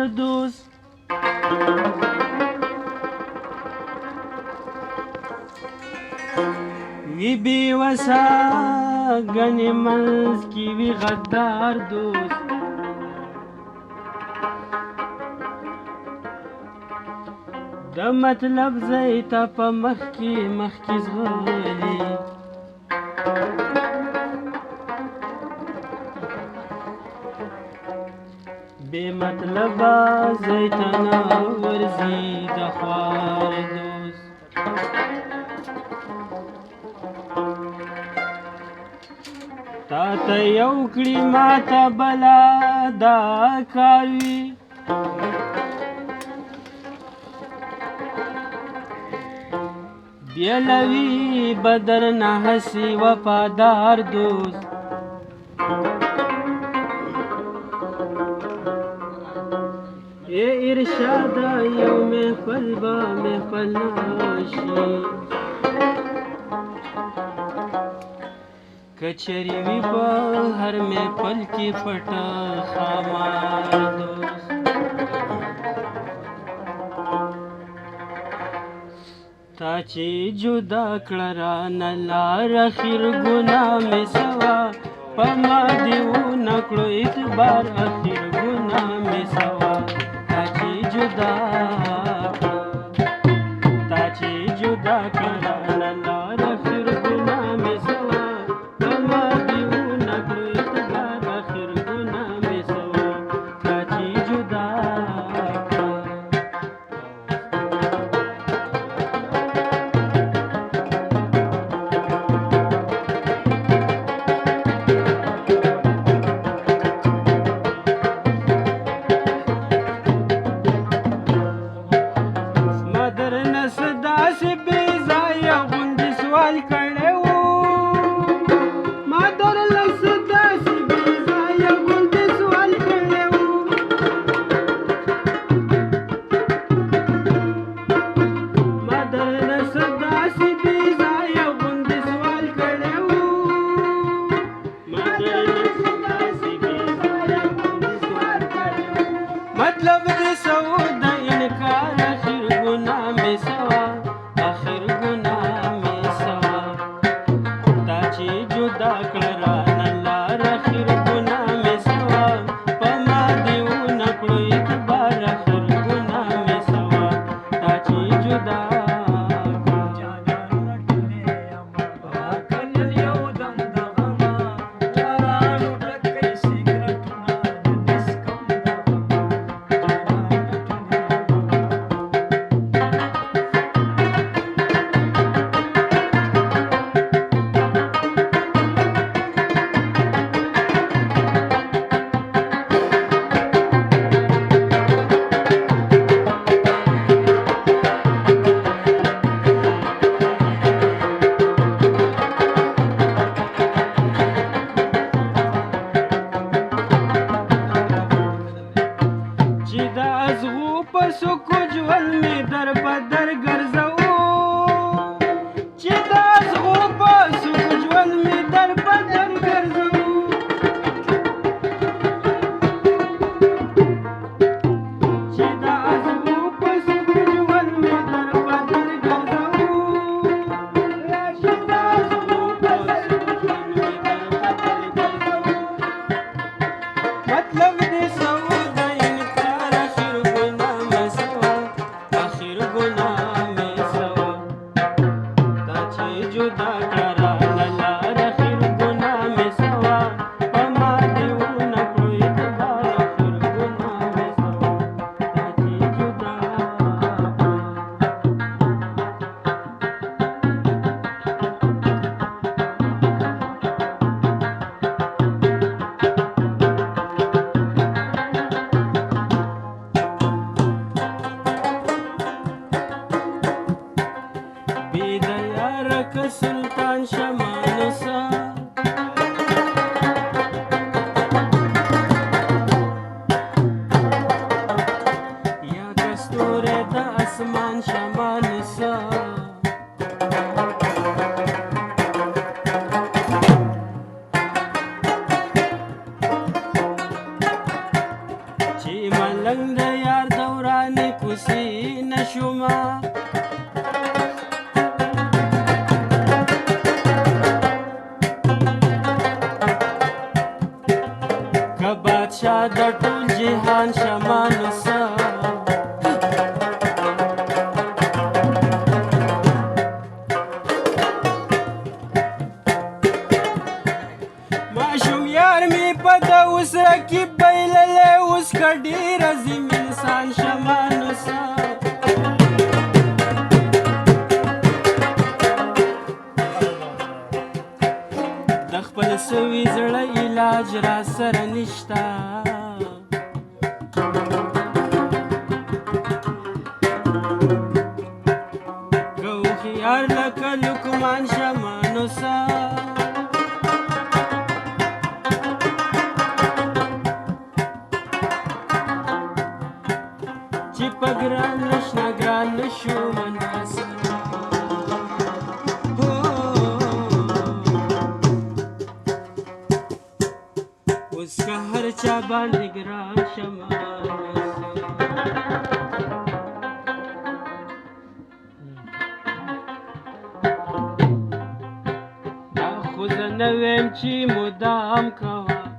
دوست وی بی وسا گنی منز کی وی غدار دوست د مطلب ځای ته په مخکې زغلي بې مطلبه ځای ته نه ورځي د خوار دوست تا ته یو کړي ما ته بلا دا کار وي بیلوی بدر نه هسي وفادار دوست ای ارشاد یو محفل با محفل ناشي کچری وی په هر محفل کې پټه خامار دوست تا چې جدا کړه رانه لار اخر ګناه مې سوا په ما دې ونه کړو اعتبار اخر ګناه مې سوا تا چې جدا کړه رانه لار اخر ګناه مې سوا په ما دې ونه کړو اعتبار اخر ګناه مې سوا تا چې جدا مطلب دې سو د انکار اخر ګناه مې سوا اخر ګناه مې سوا تا چې جدا کړه رانه لار اخر ګناه مې سوا په ما دې ونه کړو اعتبار اخر ګناه مې سوا تا چې جدا سکو جول می در بدر ګرځو چې دا زغو په سکو جول می در بدر ګرځو چې دا زغو په سکو جول می در بدر ګرځو چې دا زغو په سکو جول می در بدر ګرځو مطلب دې سو گناہ رنگ د یار دورانې کوسې نشومه که بادشاه د ټول جهان شمه نو څه ماشوم یار مې په د اوس رقیب بایللی اوس که ډېر عظیم انسان شمه نو څه د خپل سوي زړه علاج را سره نشته که هوښیار لکه لقمان شمه نو څه چې په ګران نشنه ګران نشو مناسب اوس که هر چا باندې ګران شمه دا خو زه نه ویم چې مدام کوه